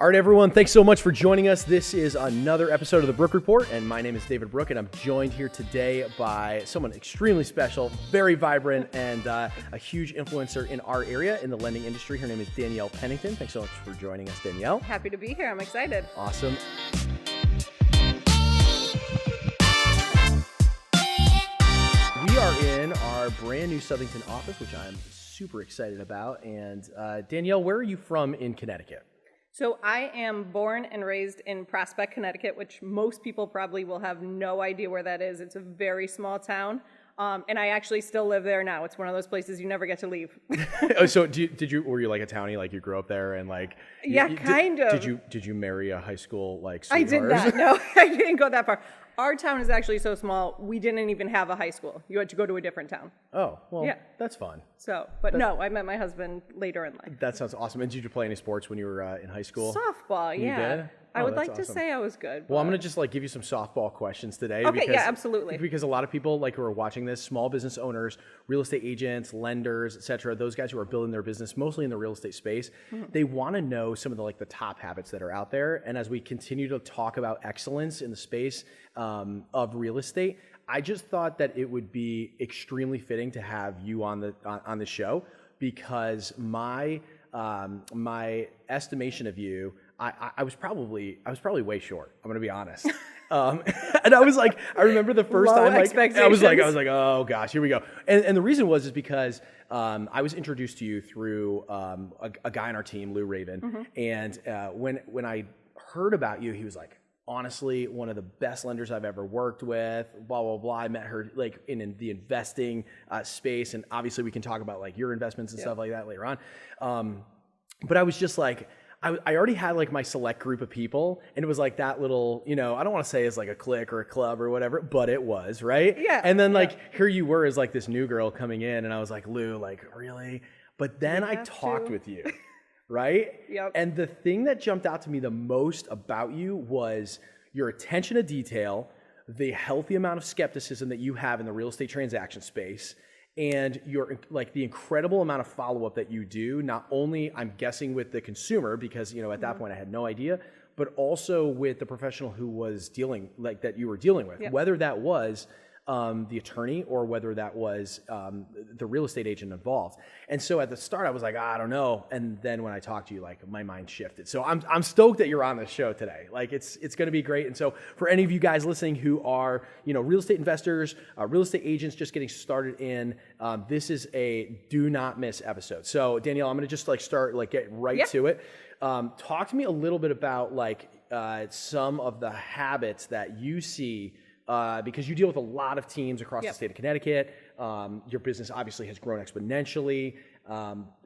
All right, everyone, thanks so much for joining us. This is another episode of the Brooke Report, and my name is David Brooke, and I'm joined here today by someone extremely special, very vibrant, and a huge influencer in our area in the lending industry. Her name is Danielle Pennington. Thanks so much for joining us, Danielle. Happy to be here. I'm excited. Awesome. We are in our brand new Southington office, which I'm super excited about. And Danielle, where are you from in Connecticut? So I am born and raised in Prospect, Connecticut, which most people probably will have no idea where that is. It's a very small town. And I actually still live there now. It's one of those places you never get to leave. Oh, so were you like a townie, like you grew up there and like? Kind of. Did you marry a high school like sweetheart? I did not. No, I didn't go that far. Our town is actually so small, we didn't even have a high school. You had to go to a different town. Oh, well, yeah. That's fun. So, but no, I met my husband later in life. That sounds awesome. And did you play any sports when you were in high school? Softball, yeah. You did? I would like awesome. to say I was good. Well, I'm going to just like give you some softball questions today. Okay, yeah, absolutely. Because a lot of people like who are watching this, small business owners, real estate agents, lenders, et cetera, those guys who are building their business, mostly in the real estate space, they want to know some of the top habits that are out there. And as we continue to talk about excellence in the space of real estate, I just thought that it would be extremely fitting to have you on the show because my estimation of you, I was probably way short. I'm gonna be honest. And I was like, I remember the first time, I was like, oh gosh, here we go. And the reason is because I was introduced to you through a guy on our team, Lou Raven, and when I heard about you, he was like, honestly, one of the best lenders I've ever worked with, blah, blah, blah. I met her like in the investing space. And obviously we can talk about like your investments and stuff like that later on. But I was just like, I already had like my select group of people and it was like that little, I don't want to say it's like a clique or a club or whatever, but it was, right? Yeah. And then here you were as like this new girl coming in and I was like, Lou, like really? But then I talked with you. Right? Yep. And the thing that jumped out to me the most about you was your attention to detail, the healthy amount of skepticism that you have in the real estate transaction space, and your the incredible amount of follow-up that you do, not only I'm guessing with the consumer, because at that point I had no idea, but also with the professional who was that you were dealing with, whether that was the attorney or whether that was the real estate agent involved. And so at the start I was like, I don't know. And then when I talked to you, my mind shifted. So I'm stoked that you're on this show today. It's going to be great. And so for any of you guys listening who are, real estate investors, real estate agents just getting started in, this is a do not miss episode. So Danielle, I'm going to just start get right to it. Talk to me a little bit about some of the habits that you see because you deal with a lot of teams across the state of Connecticut. Your business obviously has grown exponentially.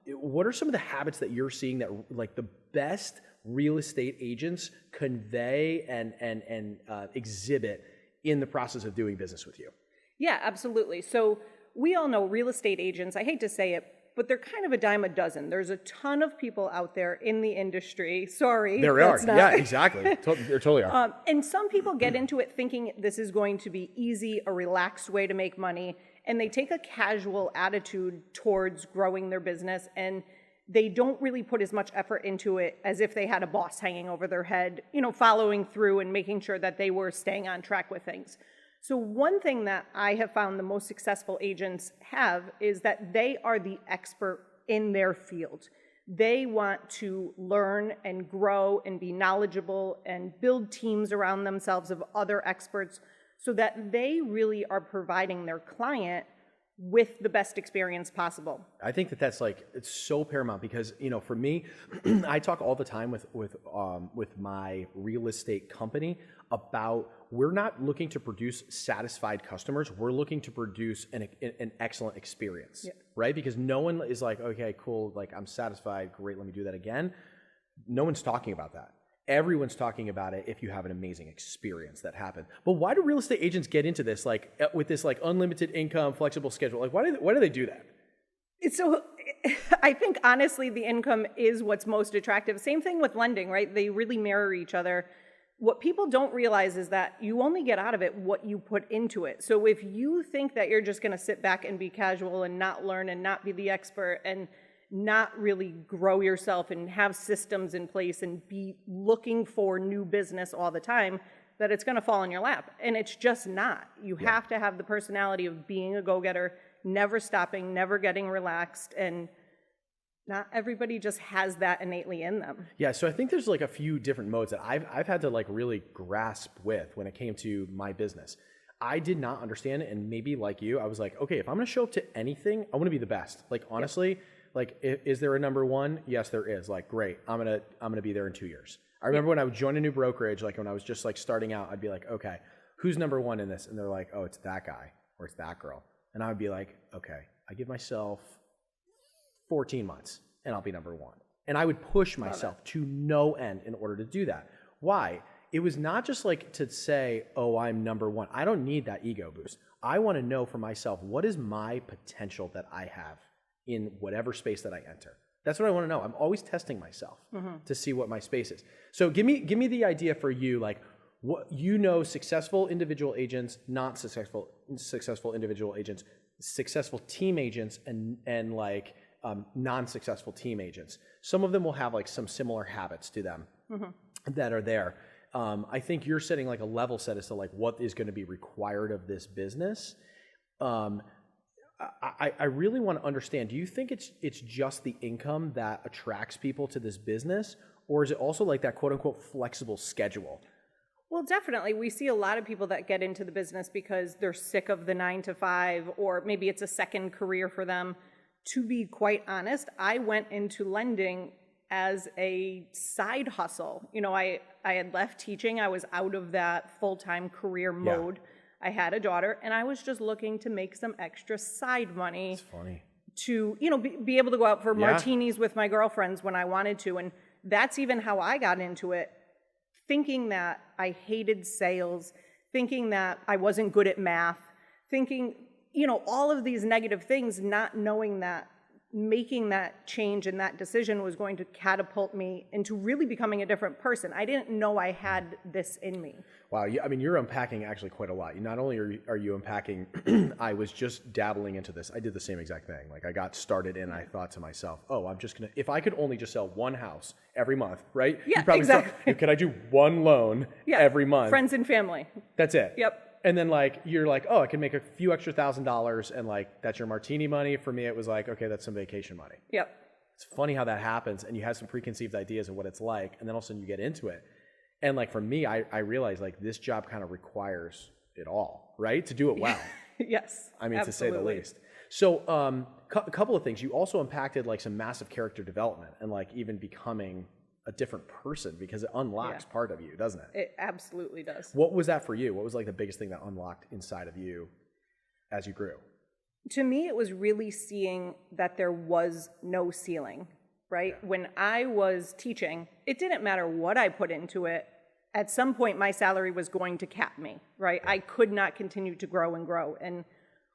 What are some of the habits that you're seeing that the best real estate agents convey and exhibit in the process of doing business with you? Yeah, absolutely. So we all know real estate agents, I hate to say it, but they're kind of a dime a dozen. There's a ton of people out there in the industry. Sorry. There are. Yeah, exactly. There totally are. And some people get into it thinking this is going to be easy, a relaxed way to make money, and they take a casual attitude towards growing their business, and they don't really put as much effort into it as if they had a boss hanging over their head, following through and making sure that they were staying on track with things. So one thing that I have found the most successful agents have is that they are the expert in their field. They want to learn and grow and be knowledgeable and build teams around themselves of other experts so that they really are providing their client with the best experience possible. I think that's it's so paramount because, for me, I talk all the time with my real estate company about we're not looking to produce satisfied customers. We're looking to produce an excellent experience, right? Because no one is like, okay, cool, I'm satisfied, great, let me do that again. No one's talking about that. Everyone's talking about it if you have an amazing experience that happened. But why do real estate agents get into this, with this unlimited income, flexible schedule? Why do they do that? So I think honestly the income is what's most attractive. Same thing with lending, right? They really mirror each other. What people don't realize is that you only get out of it what you put into it. So if you think that you're just going to sit back and be casual and not learn and not be the expert and not really grow yourself and have systems in place and be looking for new business all the time, that it's going to fall in your lap. And it's just not. You have to have the personality of being a go-getter, never stopping, never getting relaxed, and not everybody just has that innately in them. Yeah, so I think there's like a few different modes that I've had to like really grasp with when it came to my business. I did not understand it, and maybe like you, I was like, okay, if I'm going to show up to anything, I want to be the best. Like honestly, like is there a number one? Yes, there is. Like great, I'm gonna be there in 2 years. I remember when I would join a new brokerage, like when I was just like starting out, I'd be like, okay, who's number one in this? And they're like, oh, it's that guy or it's that girl. And I would be like, okay, I give myself 14 months and I'll be number one. And I would push myself to no end in order to do that. Why? It was not just like to say, oh, I'm number one. I don't need that ego boost. I want to know for myself, what is my potential that I have in whatever space that I enter? That's what I want to know. I'm always testing myself to see what my space is. So give me the idea for you, like what you know, successful individual agents, not successful individual agents, successful team agents, and like non-successful team agents. Some of them will have like some similar habits to them that are there. I think you're setting like a level set as to like what is going to be required of this business. I really want to understand, do you think it's just the income that attracts people to this business, or is it also like that quote unquote flexible schedule? Well, definitely. We see a lot of people that get into the business because they're sick of the 9 to 5, or maybe it's a second career for them. To be quite honest, I went into lending as a side hustle. You know, I had left teaching. I was out of that full-time career mode. I had a daughter, and I was just looking to make some extra side money. It's funny. To, you know, be able to go out for martinis with my girlfriends when I wanted to. And that's even how I got into it, thinking that I hated sales, thinking that I wasn't good at math, thinking, you know, all of these negative things, not knowing that making that change and that decision was going to catapult me into really becoming a different person. I didn't know I had this in me. Wow, I mean, you're unpacking actually quite a lot. Not only are you unpacking, I was just dabbling into this. I did the same exact thing. Like I got started and I thought to myself, oh, I'm just going to, if I could only just sell one house every month, right? Yeah, you probably exactly. Could I do one loan every month? Friends and family. That's it. Yep. And then like, you're like, oh, I can make a few extra $1,000 and like, that's your martini money. For me, it was like, okay, that's some vacation money. Yep. It's funny how that happens and you have some preconceived ideas of what it's like. And then all of a sudden you get into it. And like for me, I realized like this job kind of requires it all, right? To do it well. Yes. I mean, absolutely. to say the least. So a couple of things. You also impacted like some massive character development and like even becoming a different person because it unlocks part of you, doesn't it? It absolutely does. What was that for you? What was like the biggest thing that unlocked inside of you as you grew? To me, it was really seeing that there was no ceiling, right? Yeah. When I was teaching, it didn't matter what I put into it. At some point, my salary was going to cap me, right? I could not continue to grow and grow. And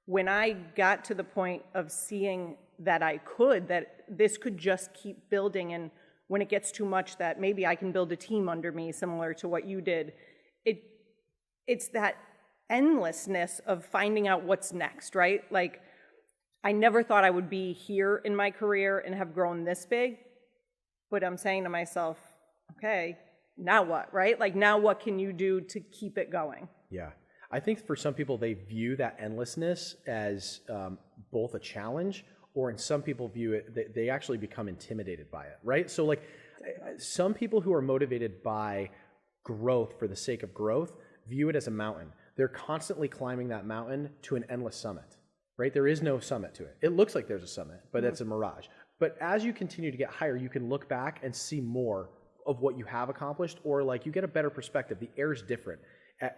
when I got to the point of seeing that I could, that this could just keep building, and when it gets too much that maybe I can build a team under me similar to what you did, it's that endlessness of finding out what's next, right? Like, I never thought I would be here in my career and have grown this big, but I'm saying to myself, okay, now what, right? Like, now what can you do to keep it going? Yeah. I think for some people, they view that endlessness as both a challenge, or in some people view it, they actually become intimidated by it, right? So like some people who are motivated by growth for the sake of growth view it as a mountain. They're constantly climbing that mountain to an endless summit, right? There is no summit to it. It looks like there's a summit, but it's a mirage. But as you continue to get higher, you can look back and see more of what you have accomplished, or like you get a better perspective. The air is different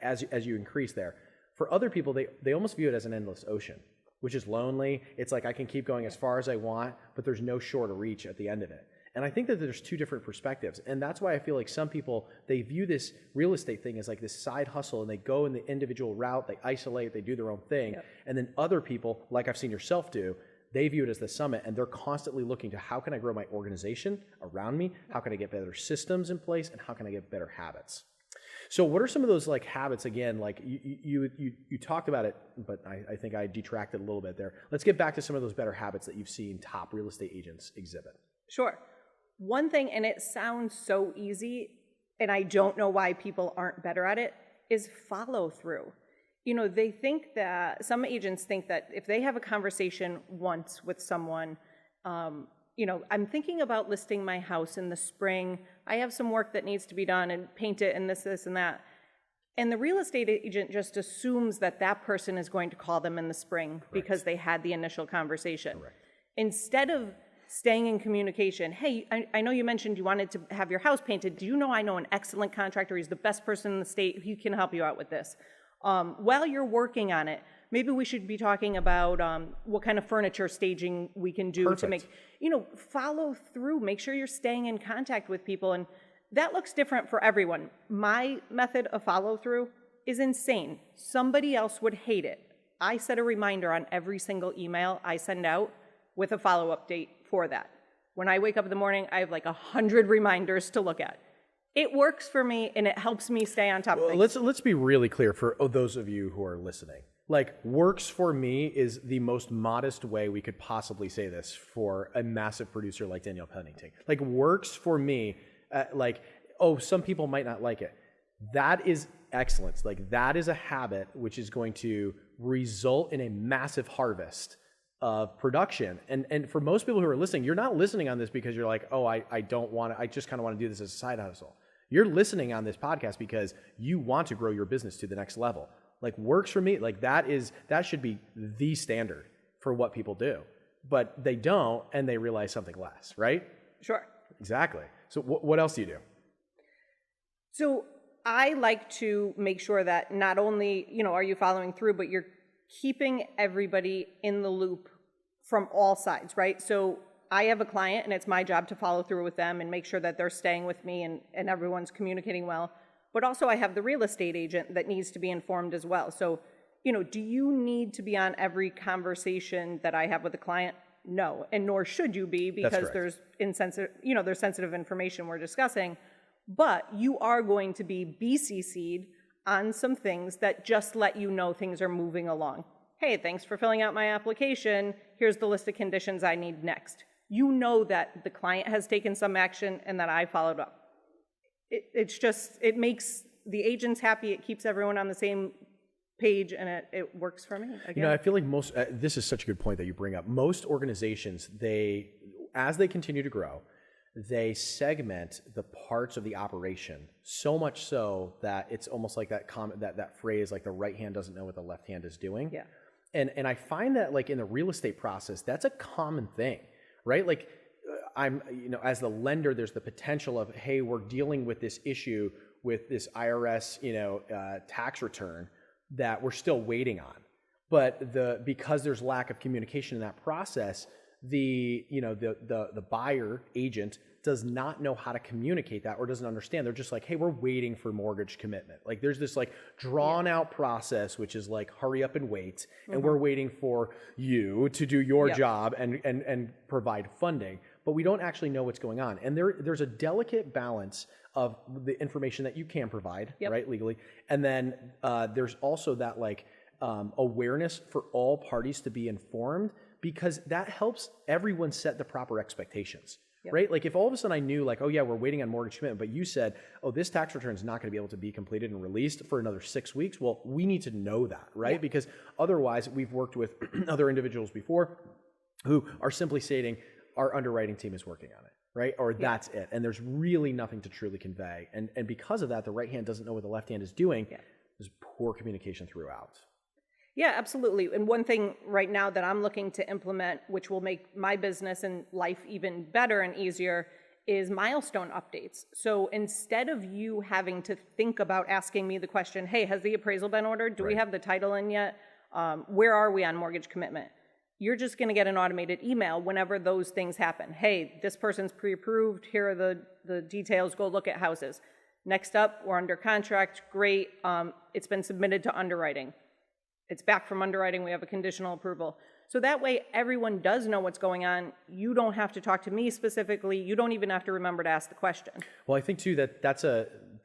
as you increase there. For other people, they almost view it as an endless ocean, which is lonely. It's like I can keep going as far as I want, but there's no shore to reach at the end of it. And I think that there's two different perspectives. And that's why I feel like some people, they view this real estate thing as like this side hustle, and they go in the individual route, they isolate, they do their own thing. Yep. And then other people, like I've seen yourself do, they view it as the summit, and they're constantly looking to how can I grow my organization around me? How can I get better systems in place? And how can I get better habits? So what are some of those like habits again, like you talked about it, but I think I detracted a little bit there. Let's get back to some of those better habits that you've seen top real estate agents exhibit. Sure. One thing, and it sounds so easy, and I don't know why people aren't better at it, is follow through. They think that, some agents think that if they have a conversation once with someone, I'm thinking about listing my house in the spring. I have some work that needs to be done and paint it and this, and that. And the real estate agent just assumes that that person is going to call them in the spring because they had the initial conversation. Correct. Instead of staying in communication, hey, I know you mentioned you wanted to have your house painted. Do you know I know an excellent contractor? He's the best person in the state. He can help you out with this. While you're working on it, maybe we should be talking about what kind of furniture staging we can do to make, follow through, make sure you're staying in contact with people. And that looks different for everyone. My method of follow through is insane. Somebody else would hate it. I set a reminder on every single email I send out with a follow-up date for that. When I wake up in the morning, I have like 100 reminders to look at. It works for me, and it helps me stay on top of things. Let's be really clear for those of you who are listening. Like, works for me is the most modest way we could possibly say this for a massive producer like Danielle Pennington. Like, works for me, some people might not like it. That is excellence. Like, that is a habit which is going to result in a massive harvest of production. And for most people who are listening, you're not listening on this because you're like, oh, I don't want to, I just kind of want to do this as a side hustle. You're listening on this podcast because you want to grow your business to the next level. Like, works for me, like that should be the standard for what people do. But they don't, and they realize something less, right? Sure. Exactly. So what else do you do? So I like to make sure that not only, are you following through, but you're keeping everybody in the loop from all sides, right? So I have a client, and it's my job to follow through with them and make sure that they're staying with me and everyone's communicating well. But also I have the real estate agent that needs to be informed as well. So, do you need to be on every conversation that I have with a client? No, and nor should you be, because there's sensitive information we're discussing. But you are going to be BCC'd on some things that just let you know things are moving along. Hey, thanks for filling out my application. Here's the list of conditions I need next. You know that the client has taken some action and that I followed up. It makes the agents happy. It keeps everyone on the same page, and it works for me. Again. I feel like this is such a good point that you bring up. Most organizations, as they continue to grow, they segment the parts of the operation so much so that it's almost like that phrase, like the right hand doesn't know what the left hand is doing. Yeah. And I find that like in the real estate process, that's a common thing, right? Like as the lender, there's the potential of, hey, we're dealing with this issue with this IRS, tax return that we're still waiting on. But because there's lack of communication in that process, the buyer agent does not know how to communicate that or doesn't understand. They're just like, hey, we're waiting for mortgage commitment. Like there's this like drawn out process, which is like, hurry up and wait. And we're waiting for you to do your job and provide funding. But we don't actually know what's going on. And there's a delicate balance of the information that you can provide, right, legally. And then there's also that like awareness for all parties to be informed, because that helps everyone set the proper expectations, right? Like if all of a sudden I knew like, oh yeah, we're waiting on mortgage commitment, but you said, oh, this tax return is not going to be able to be completed and released for another 6 weeks. Well, we need to know that, right? Because otherwise we've worked with other individuals before who are simply stating our underwriting team is working on it, right? Or that's it. And there's really nothing to truly convey. And because of that, the right hand doesn't know what the left hand is doing. There's poor communication throughout. Yeah, absolutely. And one thing right now that I'm looking to implement, which will make my business and life even better and easier, is milestone updates. So instead of you having to think about asking me the question, hey, has the appraisal been ordered? Do we have the title in yet? Where are we on mortgage commitment? You're just going to get an automated email whenever those things happen. Hey, this person's pre-approved. Here are the details. Go look at houses. Next up, we're under contract. Great. It's been submitted to underwriting. It's back from underwriting. We have a conditional approval. So that way, everyone does know what's going on. You don't have to talk to me specifically. You don't even have to remember to ask the question. Well, I think too that's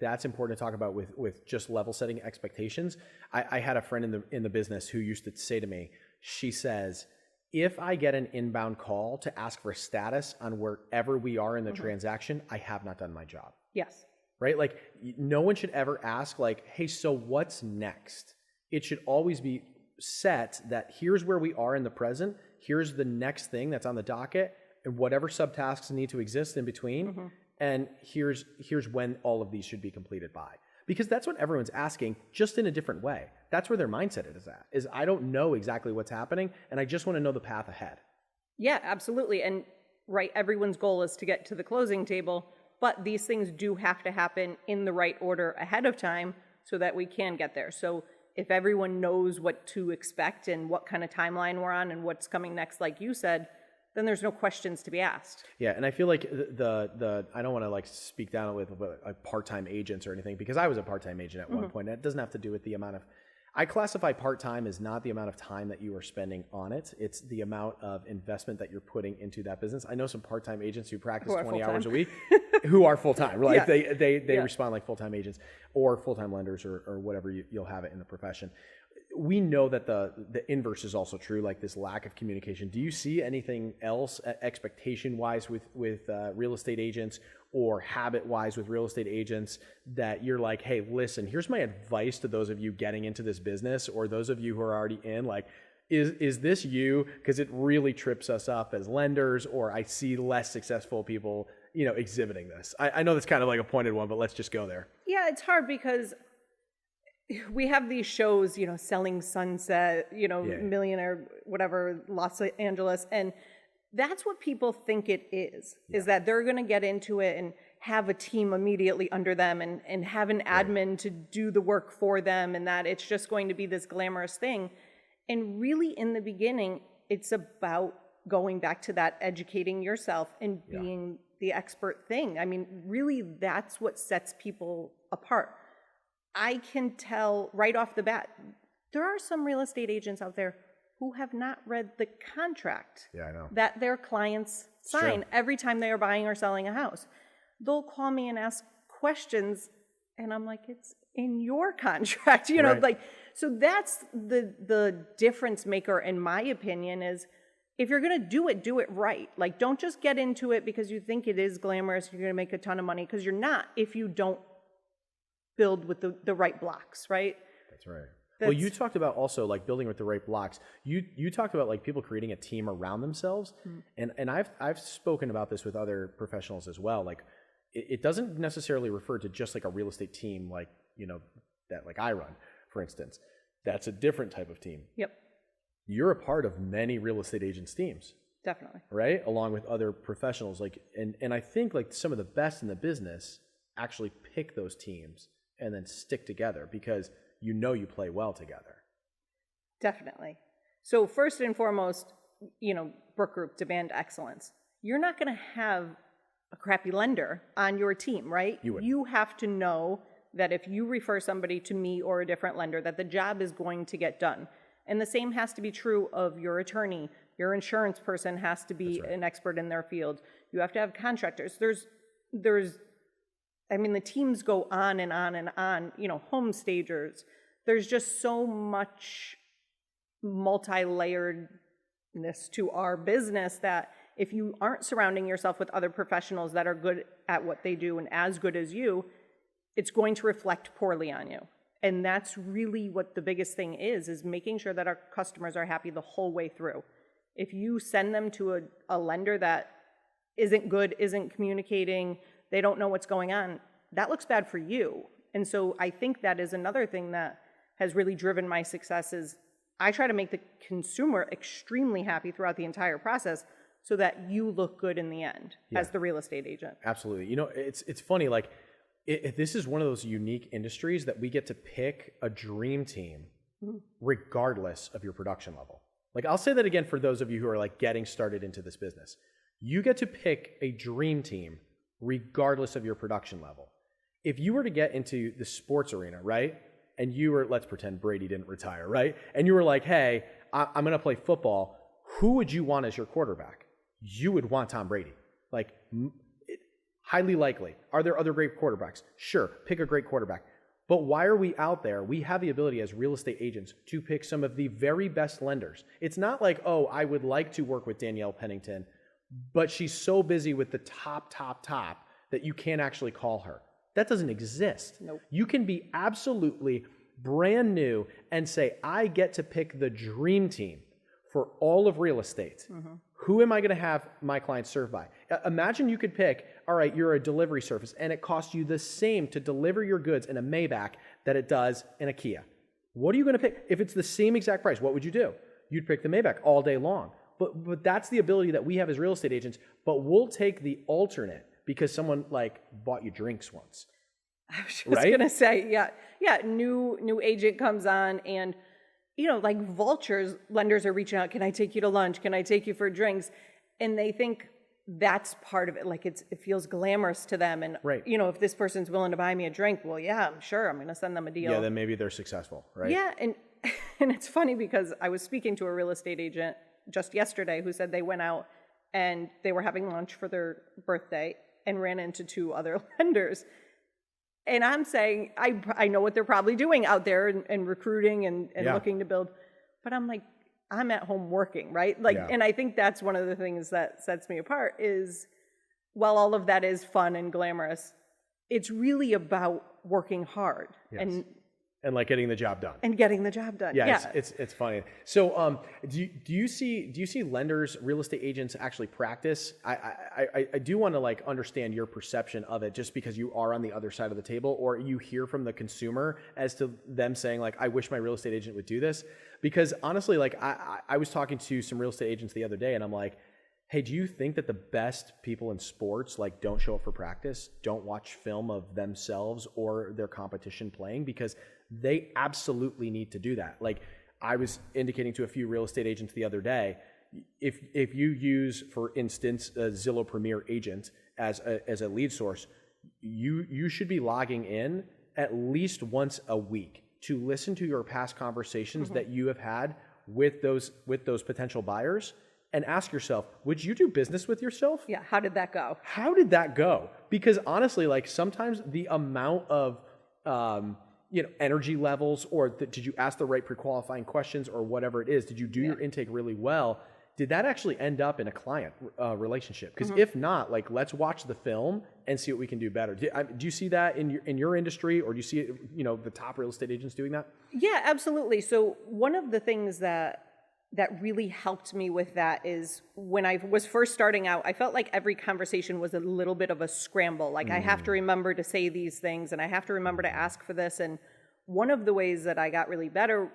that's important to talk about with just level setting expectations. I had a friend in the business who used to say to me, she says, if I get an inbound call to ask for a status on wherever we are in the transaction, I have not done my job. Yes. Right? Like no one should ever ask like, hey, so what's next? It should always be set that here's where we are in the present. Here's the next thing that's on the docket and whatever subtasks need to exist in between. And here's when all of these should be completed by. Because that's what everyone's asking, just in a different way. That's where their mindset is at, is I don't know exactly what's happening, and I just want to know the path ahead. Yeah, absolutely. And right, everyone's goal is to get to the closing table, but these things do have to happen in the right order ahead of time so that we can get there. So if everyone knows what to expect and what kind of timeline we're on and what's coming next, like you said, then there's no questions to be asked. Yeah, and I feel like the I don't want to like speak down with part-time agents or anything, because I was a part-time agent at one point. And it doesn't have to do with the amount of, I classify part-time as not the amount of time that you are spending on it. It's the amount of investment that you're putting into that business. I know some part-time agents who practice 20 hours a week who are full-time. Like they respond like full-time agents or full-time lenders or whatever you'll have it in the profession. We know that the inverse is also true, like this lack of communication. Do you see anything else expectation-wise with real estate agents or habit-wise with real estate agents that you're like, hey, listen, here's my advice to those of you getting into this business or those of you who are already in, like, is this you? Because it really trips us up as lenders, or I see less successful people, exhibiting this. I know that's kind of like a pointed one, but let's just go there. Yeah, it's hard because we have these shows, Selling Sunset, Millionaire, whatever, Los Angeles. And that's what people think it is that they're going to get into it and have a team immediately under them and have an admin to do the work for them, and that it's just going to be this glamorous thing. And really, in the beginning, it's about going back to that educating yourself and being the expert thing. I mean, really, that's what sets people apart. I can tell right off the bat, there are some real estate agents out there who have not read the contract that their clients sign every time they are buying or selling a house. They'll call me and ask questions, and I'm like, it's in your contract, like, so that's the difference maker, in my opinion, is if you're going to do it right. Like, don't just get into it because you think it is glamorous, you're going to make a ton of money, because you're not if you don't build with the right blocks, right? That's right. Well, you talked about also like building with the right blocks. You talked about like people creating a team around themselves, and I've spoken about this with other professionals as well. Like it doesn't necessarily refer to just like a real estate team, like that like I run, for instance. That's a different type of team. Yep. You're a part of many real estate agents' teams. Definitely. Right, along with other professionals. Like, and I think like some of the best in the business actually pick those teams and then stick together because you play well together. Definitely. So first and foremost, Brooke Group, demand excellence. You're not going to have a crappy lender on your team, right? You have to know that if you refer somebody to me or a different lender, that the job is going to get done. And the same has to be true of your attorney. Your insurance person has to be an expert in their field. You have to have contractors. The teams go on and on and on, home stagers. There's just so much multi-layeredness to our business that if you aren't surrounding yourself with other professionals that are good at what they do and as good as you, it's going to reflect poorly on you. And that's really what the biggest thing is making sure that our customers are happy the whole way through. If you send them to a lender that isn't good, isn't communicating, they don't know what's going on, that looks bad for you. And so I think that is another thing that has really driven my success is I try to make the consumer extremely happy throughout the entire process so that you look good in the end as the real estate agent. Absolutely. It's funny, like this is one of those unique industries that we get to pick a dream team regardless of your production level. Like I'll say that again for those of you who are like getting started into this business. You get to pick a dream team regardless of your production level. If you were to get into the sports arena, right? And you were, let's pretend Brady didn't retire, right? And you were like, hey, I'm going to play football. Who would you want as your quarterback? You would want Tom Brady. Like Highly likely. Are there other great quarterbacks? Sure, pick a great quarterback. But why are we out there? We have the ability as real estate agents to pick some of the very best lenders. It's not like, oh, I would like to work with Danielle Pennington, but she's so busy with the top that you can't actually call her. That doesn't exist. Nope. You can be absolutely brand new and say, I get to pick the dream team for all of real estate. Who am I going to have my clients served by? Imagine you could pick, all right, you're a delivery service, and it costs you the same to deliver your goods in a Maybach that it does in a Kia. What are you going to pick? If it's the same exact price, what would you do? You'd pick the Maybach all day long. But that's the ability that we have as real estate agents, but we'll take the alternate because someone like bought you drinks once. I was just going to say, new agent comes on and, like vultures, lenders are reaching out, can I take you to lunch? Can I take you for drinks? And they think that's part of it. Like it feels glamorous to them. And, if this person's willing to buy me a drink, well, yeah, I'm sure I'm going to send them a deal. Yeah, then maybe they're successful, right? Yeah, and it's funny because I was speaking to a real estate agent just yesterday who said they went out and they were having lunch for their birthday and ran into 2 other lenders. And I'm saying, I know what they're probably doing out there and recruiting and looking to build. But I'm like, I'm at home working, right? And I think that's one of the things that sets me apart is, while all of that is fun and glamorous, it's really about working hard and like getting the job done. Yeah, it's funny. So do you see lenders, real estate agents actually practice? I do want to like understand your perception of it, just because you are on the other side of the table, or you hear from the consumer as to them saying like, I wish my real estate agent would do this. Because honestly, like I was talking to some real estate agents the other day and I'm like, hey, do you think that the best people in sports like don't show up for practice, don't watch film of themselves or their competition playing? Because they absolutely need to do that. Like I was indicating to a few real estate agents the other day, if you use, for instance, a Zillow Premier agent as a lead source, you should be logging in at least once a week to listen to your past conversations that you have had with those potential buyers. And ask yourself, would you do business with yourself? Yeah, how did that go? Because honestly, like sometimes the amount of energy levels, or did you ask the right pre-qualifying questions, or whatever it is, did you do your intake really well? Did that actually end up in a client relationship? Because if not, like let's watch the film and see what we can do better. Do you see that in your industry, or do you see the top real estate agents doing that? Yeah, absolutely. So one of the things that really helped me with that is when I was first starting out, I felt like every conversation was a little bit of a scramble. Like I have to remember to say these things and I have to remember to ask for this. And one of the ways that I got really better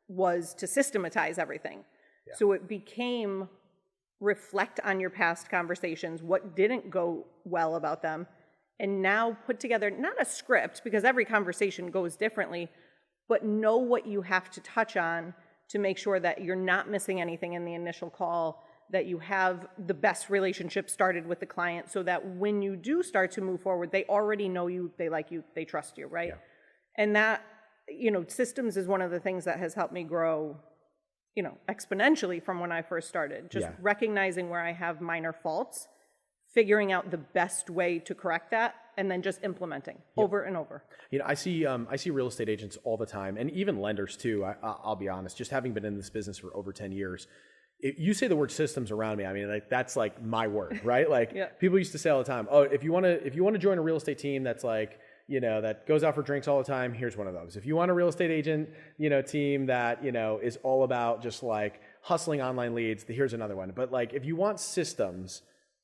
was to systematize everything. Yeah. So it became reflect on your past conversations, what didn't go well about them, and now put together not a script, because every conversation goes differently, but know what you have to touch on to make sure that you're not missing anything in the initial call, that you have the best relationship started with the client, so that when you do start to move forward, they already know you, they like you, they trust you, right? Yeah. And that, systems is one of the things that has helped me grow, exponentially from when I first started. Just recognizing where I have minor faults, figuring out the best way to correct that, and then just implementing over and over. I see real estate agents all the time, and even lenders too. I'll be honest, just having been in this business for over 10 years, you say the word systems around me. I mean, like that's like my word, right? Like people used to say all the time, oh, if you want to join a real estate team that's like, that goes out for drinks all the time, here's one of those. If you want a real estate agent, team that, is all about just like hustling online leads, here's another one. But like, if you want systems,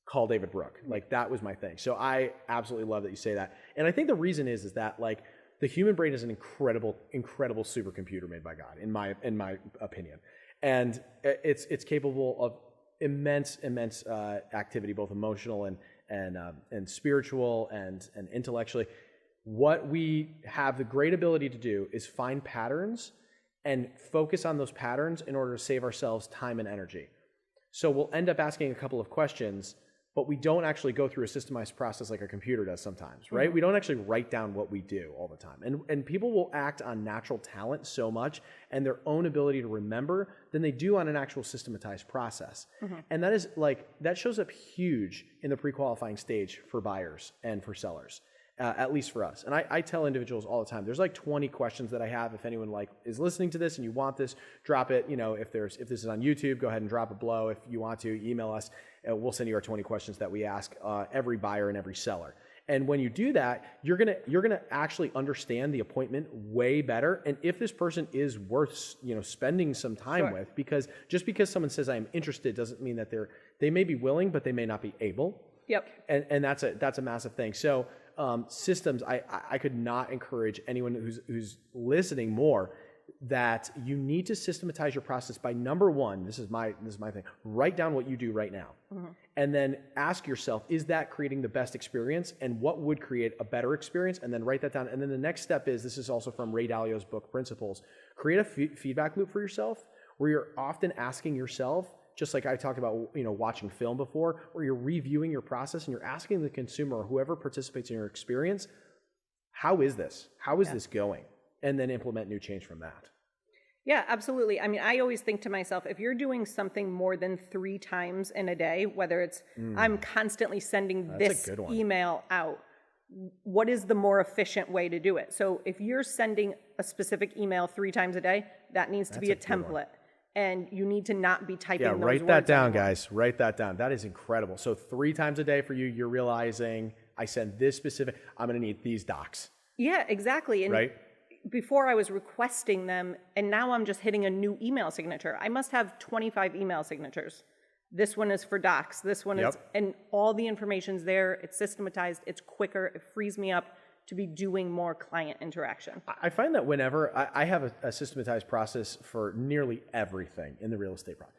call David Brooke. Like that was my thing. So I absolutely love that you say that. And I think the reason is that like the human brain is an incredible supercomputer made by God, in my opinion. And it's capable of immense activity, both emotional and spiritual and intellectually. What we have the great ability to do is find patterns and focus on those patterns in order to save ourselves time and energy. So we'll end up asking a couple of questions, but we don't actually go through a systemized process like a computer does sometimes, right? We don't actually write down what we do all the time. And people will act on natural talent so much and their own ability to remember than they do on an actual systematized process. And that is like, that shows up huge in the pre-qualifying stage for buyers and for sellers. At least for us. And I tell individuals all the time, there's like 20 questions that I have. If anyone like is listening to this and you want this, drop it. You know, if this is on YouTube, go ahead and drop it below. If you want to, email us. We'll send you our 20 questions that we ask every buyer and every seller. And when you do that, you're gonna actually understand the appointment way better. And if this person is worth spending some time with, because just because someone says I'm interested doesn't mean that they may be willing, but they may not be able. Yep. And that's a massive thing. So systems, I could not encourage anyone who's listening more that you need to systematize your process by number one, this is my thing, write down what you do right now. And then ask yourself, is that creating the best experience and what would create a better experience? And then write that down. And then the next step is, this is also from Ray Dalio's book, Principles, create a feedback loop for yourself where you're often asking yourself, just like I talked about, watching film before, where you're reviewing your process and you're asking the consumer or whoever participates in your experience, how is this? How is this going? And then implement new change from that. Yeah, absolutely. I mean, I always think to myself, if you're doing something more than 3 times in a day, whether it's I'm constantly sending this email out, what is the more efficient way to do it? So if you're sending a specific email 3 times a day, that needs to be a template. And you need to not be typing those words. Write that down, guys. Write that down. That is incredible. So 3 times a day for you, you're realizing I send this specific, I'm going to need these docs. Yeah, exactly. And right? Before I was requesting them, and now I'm just hitting a new email signature. I must have 25 email signatures. This one is for docs. This one is, and all the information's there. It's systematized. It's quicker. It frees me up to be doing more client interaction. I find that whenever I have a systematized process for nearly everything in the real estate process.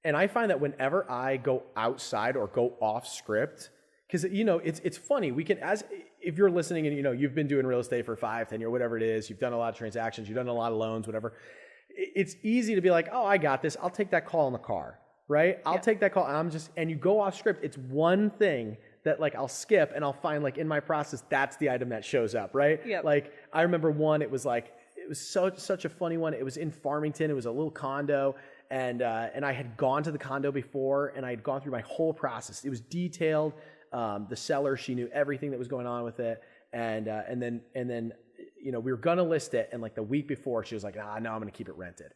And I find that whenever I go outside or go off script, because it's funny, we can, if you're listening and you've been doing real estate for 5, 10 years, whatever it is, you've done a lot of transactions, you've done a lot of loans, whatever. It's easy to be like, oh, I got this. I'll take that call in the car, right? I'll take that call and you go off script. It's one thing that like I'll skip and I'll find like in my process, that's the item that shows up, right? Yep. Like I remember one, it was such a funny one. It was in Farmington. It was a little condo and I had gone to the condo before and I had gone through my whole process. It was detailed. The seller, she knew everything that was going on with it. And then we were going to list it. And like the week before she was like, no, I'm going to keep it rented.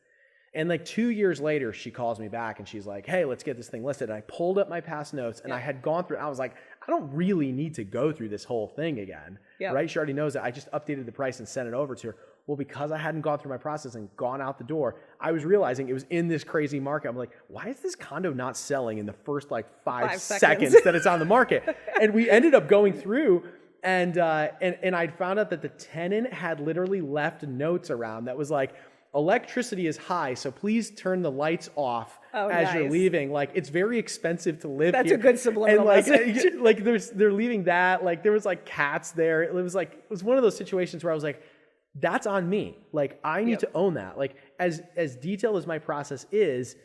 And like 2 years later, she calls me back and she's like, hey, let's get this thing listed. And I pulled up my past notes and I had gone through, I was like, I don't really need to go through this whole thing again, right? She already knows that. I just updated the price and sent it over to her. Well, because I hadn't gone through my process and gone out the door, I was realizing it was in this crazy market. I'm like, why is this condo not selling in the first like 5 seconds that it's on the market? And we ended up going through and I found out that the tenant had literally left notes around that was like, electricity is high, so please turn the lights off as you're leaving. Like, it's very expensive to live here. That's a good subliminal message. Like, they're leaving that. Like, there was like cats there. It was one of those situations where I was like, that's on me. Like, I need to own that. Like, as detailed as my process is,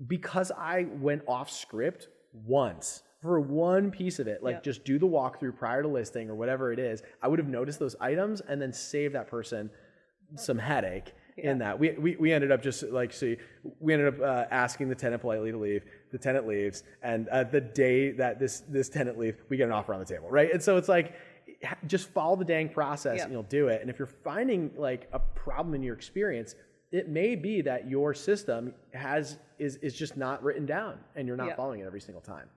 because I went off script once for one piece of it, like just do the walkthrough prior to listing or whatever it is, I would have noticed those items and then save that person some headache. In that we ended up just like we ended up asking the tenant politely to leave. The tenant leaves, and the day that this tenant leaves, we get an offer on the table, right? And so it's like, just follow the dang process and you'll do it. And if you're finding like a problem in your experience, it may be that your system is just not written down and you're not following it every single time.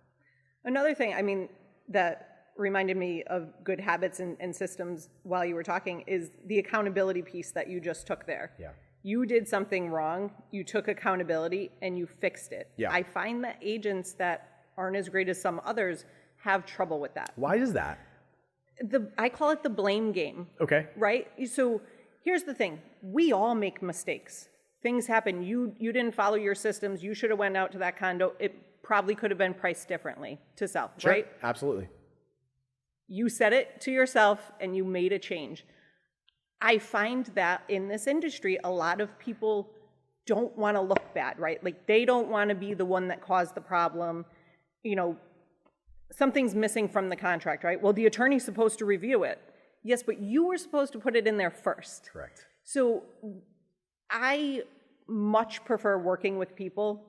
Another thing, I mean, that reminded me of good habits and systems while you were talking is the accountability piece that you just took there. Yeah. You did something wrong, you took accountability, and you fixed it. Yeah. I find that agents that aren't as great as some others have trouble with that. Why is that? I call it the blame game. Okay. Right? So here's the thing. We all make mistakes. Things happen. You didn't follow your systems. You should have went out to that condo. It probably could have been priced differently to sell, right? Absolutely. You said it to yourself and you made a change. I find that in this industry, a lot of people don't want to look bad, right? Like they don't want to be the one that caused the problem. something's missing from the contract, right? Well, the attorney's supposed to review it. Yes, but you were supposed to put it in there first. Correct. So I much prefer working with people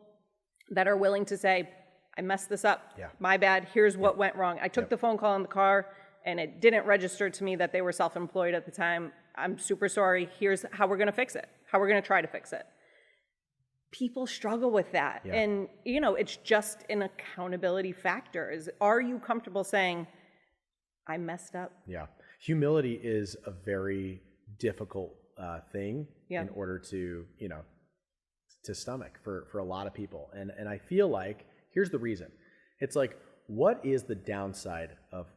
that are willing to say, I messed this up. Yeah. My bad. Here's what went wrong. I took the phone call in the car and it didn't register to me that they were self-employed at the time. I'm super sorry. Here's how we're going to fix it, how we're going to try to fix it. People struggle with that. Yeah. And, you know, it's just an accountability factor. Are you comfortable saying, I messed up? Yeah. Humility is a very difficult thing in order to, you know, to stomach for a lot of people. And I feel like, here's the reason. It's like, what is the downside of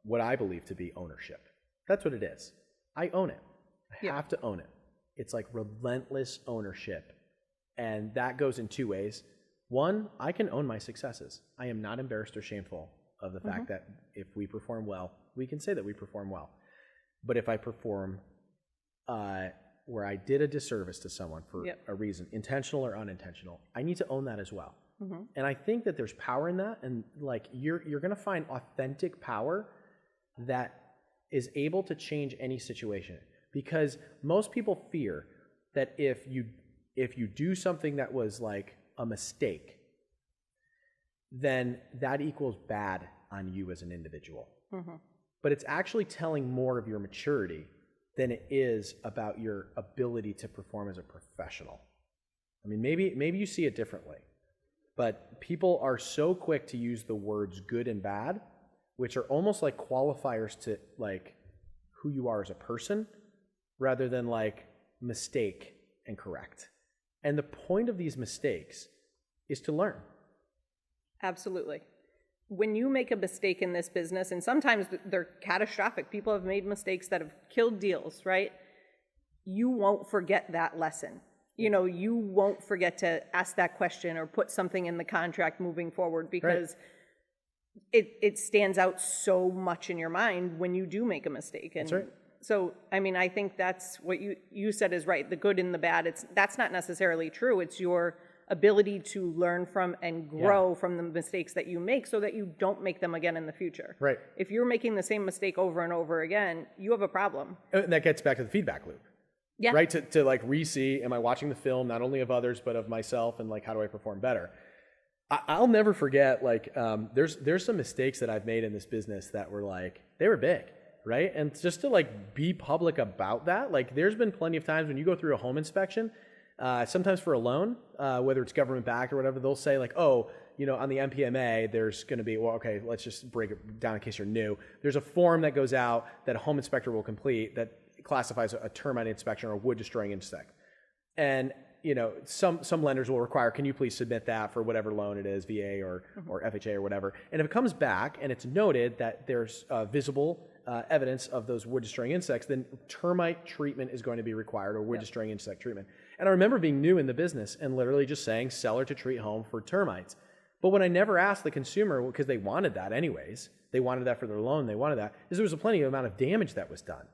what I believe to be ownership? That's what it is. I own it. I have to own it. It's like relentless ownership. And that goes in two ways. One, I can own my successes. I am not embarrassed or shameful of the fact that if we perform well, we can say that we perform well. But if I perform where I did a disservice to someone for a reason, intentional or unintentional, I need to own that as well. And I think that there's power in that. And like you're going to find authentic power that is able to change any situation. Because most people fear that if you do something that was like a mistake, then that equals bad on you as an individual. But it's actually telling more of your maturity than it is about your ability to perform as a professional. I mean, maybe you see it differently, but people are so quick to use the words good and bad, which are almost like qualifiers to like who you are as a person, rather than like mistake and correct. And the point of these mistakes is to learn. Absolutely. When you make a mistake in this business, and sometimes they're catastrophic, people have made mistakes that have killed deals, right? You won't forget that lesson. You know, you won't forget to ask that question or put something in the contract moving forward, because it stands out so much in your mind when you do make a mistake. And That's right. So, I mean, I think that's what you said is right. The good and the bad, that's not necessarily true. It's your ability to learn from and grow from the mistakes that you make so that you don't make them again in the future. Right. If you're making the same mistake over and over again, you have a problem. And that gets back to the feedback loop. Yeah. Right? To like re-see, am I watching the film not only of others, but of myself, and like, how do I perform better? I'll never forget, like, there's some mistakes that I've made in this business that were like, they were big. Right? And just to like be public about that, like there's been plenty of times when you go through a home inspection, sometimes for a loan, whether it's government backed or whatever, they'll say like, oh, you know, on the MPMA, there's going to be, well, okay, let's just break it down in case you're new. There's a form that goes out that a home inspector will complete that classifies a termite inspection or a wood destroying insect. And, you know, some lenders will require, can you please submit that for whatever loan it is, VA or FHA or whatever. And if it comes back and it's noted that there's visible evidence of those wood destroying insects, then termite treatment is going to be required, or wood destroying insect treatment. And I remember being new in the business and literally just saying seller to treat home for termites. But when I never asked the consumer, because they wanted that anyways, they wanted that for their loan, they wanted that, is there was a plenty of amount of damage that was done,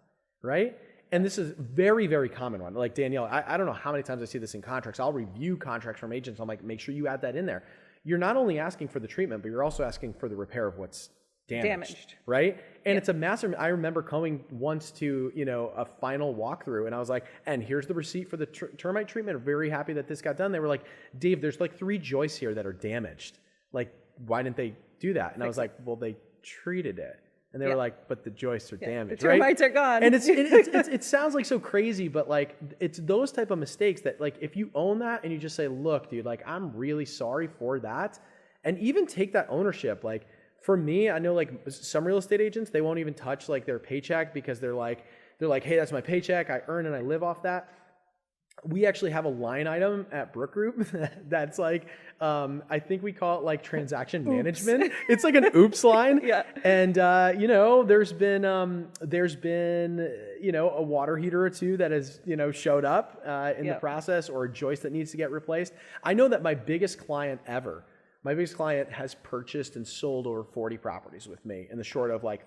right? And this is very, very common one. Like Danielle, I don't know how many times I see this in contracts. I'll review contracts from agents. I'm like, make sure you add that in there. You're not only asking for the treatment, but you're also asking for the repair of what's damaged. Right? And it's a massive, I remember going once to, you know, a final walkthrough, and I was like, and here's the receipt for the termite treatment. I'm very happy that this got done. They were like, Dave, there's like 3 joists here that are damaged. Like, why didn't they do that? And I was like, well, they treated it. And they were like, but the joists are damaged, the termites right? are gone. And it sounds like so crazy, but like, it's those type of mistakes that like, if you own that and you just say, look, dude, like, I'm really sorry for that. And even take that ownership. Like, for me, I know like some real estate agents, they won't even touch like their paycheck because they're like, hey, that's my paycheck. I earn and I live off that. We actually have a line item at Brooke Group that's like, I think we call it like transaction management. It's like an oops line. And, you know, there's been, you know, a water heater or two that has, you know, showed up in the process, or a joist that needs to get replaced. I know that my biggest client has purchased and sold over 40 properties with me in the short of like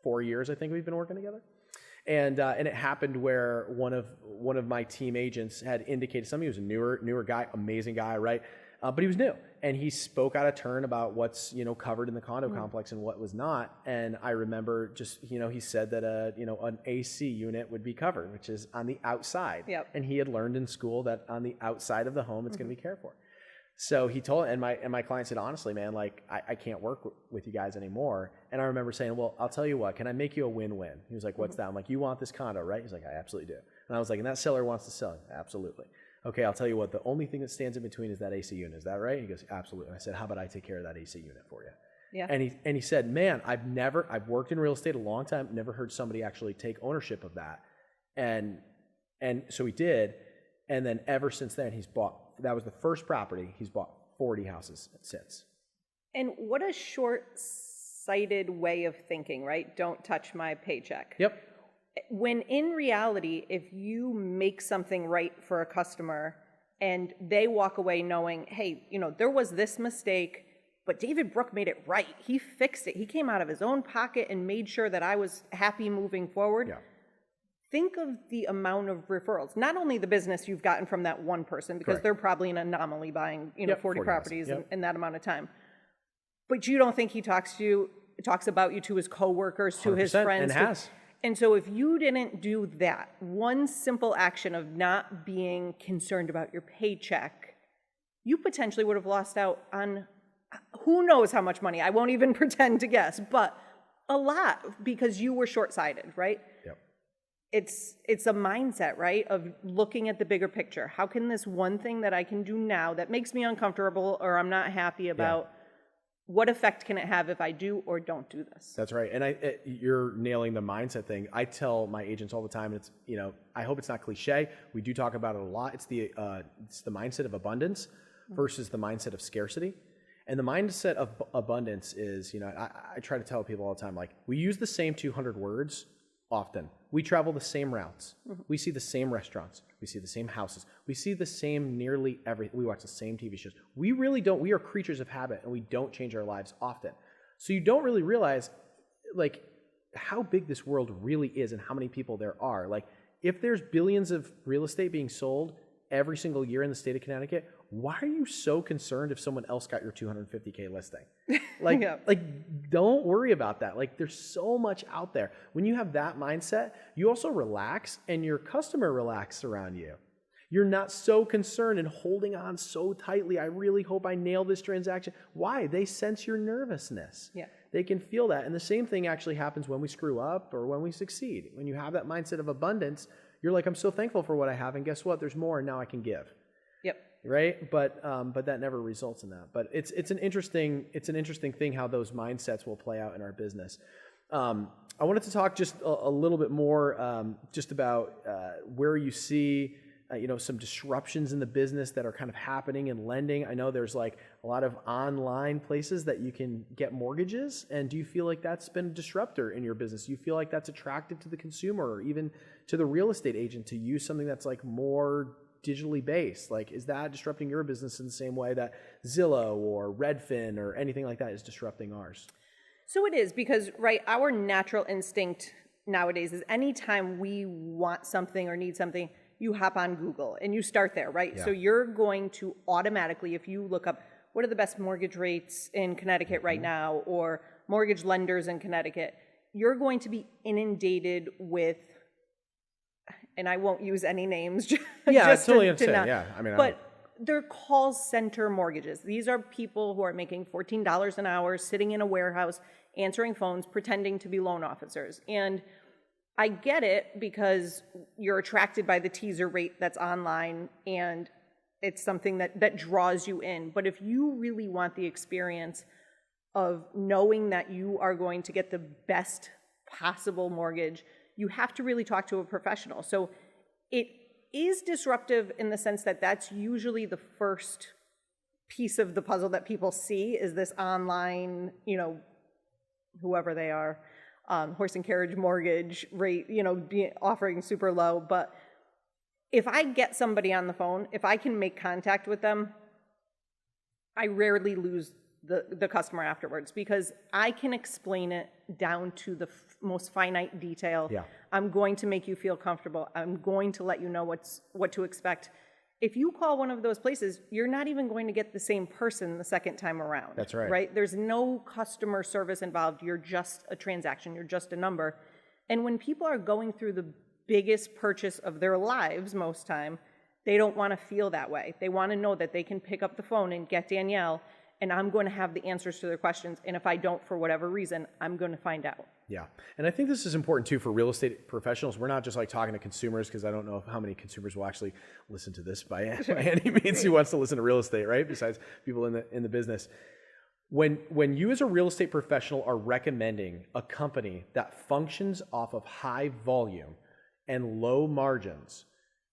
4 years, I think we've been working together. And it happened where one of my team agents had indicated something. He was a newer guy, amazing guy, right? But he was new, and he spoke out of turn about what's, covered in the condo complex and what was not. And I remember just, he said that an AC unit would be covered, which is on the outside. Yep. And he had learned in school that on the outside of the home, it's going to be cared for. So he told, and my client said, honestly, man, like I can't work with you guys anymore. And I remember saying, well, I'll tell you what, can I make you a win-win? He was like, what's that? I'm like, you want this condo, right? He's like, I absolutely do. And I was like, and that seller wants to sell it? Absolutely. Okay, I'll tell you what, the only thing that stands in between is that AC unit. Is that right? He goes, absolutely. And I said, how about I take care of that AC unit for you? Yeah. And he said, man, I've worked in real estate a long time, never heard somebody actually take ownership of that. And so he did. And then ever since then, that was the first property. He's bought 40 houses since. And what a short-sighted way of thinking, right? Don't touch my paycheck. Yep. When in reality, if you make something right for a customer and they walk away knowing, hey, there was this mistake, but David Brooke made it right. He fixed it. He came out of his own pocket and made sure that I was happy moving forward. Yeah. Think of the amount of referrals, not only the business you've gotten from that one person, because they're probably an anomaly buying 40 properties in that amount of time. But you don't think he talks about you to his coworkers, to his friends. And has. And so if you didn't do that, one simple action of not being concerned about your paycheck, you potentially would have lost out on who knows how much money. I won't even pretend to guess, but a lot, because you were short-sighted, right? Yep. It's a mindset, right, of looking at the bigger picture. How can this one thing that I can do now that makes me uncomfortable or I'm not happy about, what effect can it have if I do or don't do this? That's right. And you're nailing the mindset thing. I tell my agents all the time, and it's, I hope it's not cliche. We do talk about it a lot. It's the mindset of abundance versus the mindset of scarcity. And the mindset of abundance is, I try to tell people all the time, like, we use the same 200 words often. We travel the same routes. We see the same restaurants. We see the same houses. We see the same nearly everything. We watch the same TV shows. We really don't. We are creatures of habit, and we don't change our lives often. So you don't really realize, like, how big this world really is and how many people there are. Like, if there's billions of real estate being sold every single year in the state of Connecticut, why are you so concerned if someone else got your $250K listing? Like, don't worry about that. Like, there's so much out there. When you have that mindset, you also relax, and your customer relaxes around you. You're not so concerned and holding on so tightly. I really hope I nail this transaction. Why? They sense your nervousness. Yeah. They can feel that. And the same thing actually happens when we screw up or when we succeed. When you have that mindset of abundance, you're like, I'm so thankful for what I have, and guess what? There's more, and now I can give. Yep. Right? But that never results in that. But it's an interesting thing how those mindsets will play out in our business. I wanted to talk just a little bit more just about where you see some disruptions in the business that are kind of happening in lending. I know there's like a lot of online places that you can get mortgages. And do you feel like that's been a disruptor in your business? Do you feel like that's attractive to the consumer or even to the real estate agent to use something that's like more digitally based? Like, is that disrupting your business in the same way that Zillow or Redfin or anything like that is disrupting ours? So it is, because, right, our natural instinct nowadays is anytime we want something or need something, you hop on Google and you start there, right? Yeah. So you're going to automatically, if you look up what are the best mortgage rates in Connecticut right now or mortgage lenders in Connecticut, you're going to be inundated with, and I won't use any names. Yeah, just I totally understand. Yeah, I mean, but they're call center mortgages. These are people who are making $14 an hour, sitting in a warehouse, answering phones, pretending to be loan officers. And I get it, because you're attracted by the teaser rate that's online, and it's something that draws you in. But if you really want the experience of knowing that you are going to get the best possible mortgage, you have to really talk to a professional. So it is disruptive in the sense that that's usually the first piece of the puzzle that people see, is this online, whoever they are, horse and carriage mortgage rate, offering super low. But if I get somebody on the phone, if I can make contact with them, I rarely lose the customer afterwards, because I can explain it down to the most finite detail. Yeah. I'm going to make you feel comfortable. I'm going to let you know what to expect. If you call one of those places, you're not even going to get the same person the second time around. That's right. Right? There's no customer service involved. You're just a transaction. You're just a number. And when people are going through the biggest purchase of their lives most time, they don't want to feel that way. They want to know that they can pick up the phone and get Danielle, and I'm going to have the answers to their questions. And if I don't, for whatever reason, I'm going to find out. Yeah. And I think this is important too for real estate professionals. We're not just like talking to consumers, because I don't know how many consumers will actually listen to this by any means who wants to listen to real estate, right? Besides people in the business. When you as a real estate professional are recommending a company that functions off of high volume and low margins,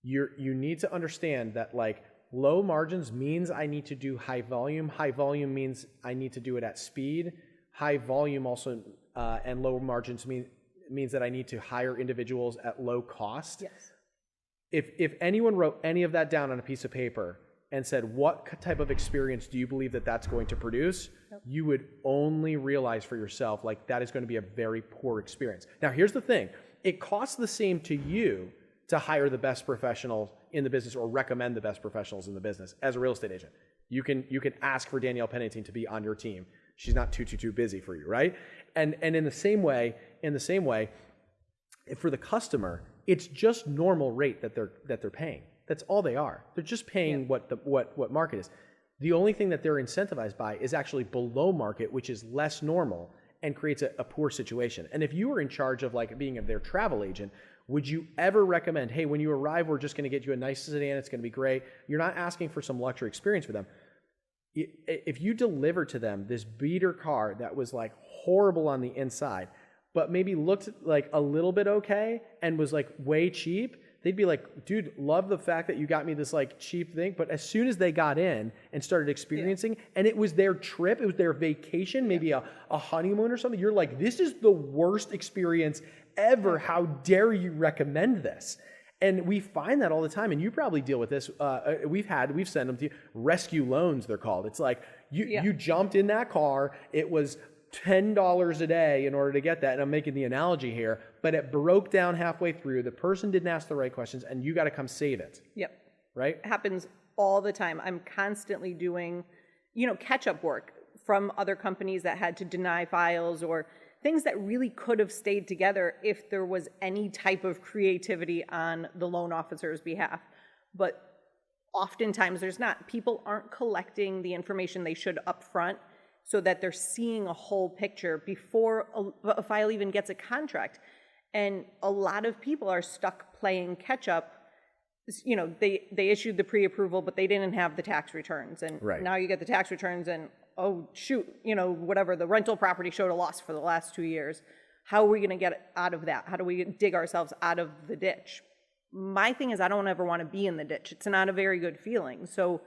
you need to understand that like low margins means I need to do high volume. High volume means I need to do it at speed. High volume also and low margins means that I need to hire individuals at low cost. Yes. If anyone wrote any of that down on a piece of paper and said, what type of experience do you believe that that's going to produce? Yep. You would only realize for yourself, like that is going to be a very poor experience. Now, here's the thing. It costs the same to you to hire the best professionals in the business or recommend the best professionals in the business as a real estate agent. You can ask for Danielle Pennington to be on your team. She's not too busy for you, right? And in the same way, for the customer, it's just normal rate that they're paying. That's all they are. They're just paying what market is. The only thing that they're incentivized by is actually below market, which is less normal and creates a poor situation. And if you were in charge of like being their travel agent, would you ever recommend, hey, when you arrive, we're just going to get you a nice sedan, it's going to be great. You're not asking for some luxury experience for them. If you deliver to them this beater car that was like horrible on the inside, but maybe looked like a little bit okay and was like way cheap, they'd be like, dude, love the fact that you got me this like cheap thing. But as soon as they got in and started experiencing, and it was their trip, it was their vacation, maybe a honeymoon or something, you're like, this is the worst experience ever. How dare you recommend this? And we find that all the time, and you probably deal with this. We've sent them to you. Rescue loans, they're called. It's like you jumped in that car. It was $10 a day in order to get that. And I'm making the analogy here, but it broke down halfway through. The person didn't ask the right questions, and you got to come save it. Yep. Right? It happens all the time. I'm constantly doing, catch-up work from other companies that had to deny files or things that really could have stayed together if there was any type of creativity on the loan officer's behalf. But oftentimes there's not. People aren't collecting the information they should up front so that they're seeing a whole picture before a file even gets a contract. And a lot of people are stuck playing catch up. They issued the pre-approval, but they didn't have the tax returns. And now you get the tax returns and, oh, shoot, whatever, the rental property showed a loss for the last 2 years. How are we going to get out of that? How do we dig ourselves out of the ditch? My thing is I don't ever want to be in the ditch. It's not a very good feeling. So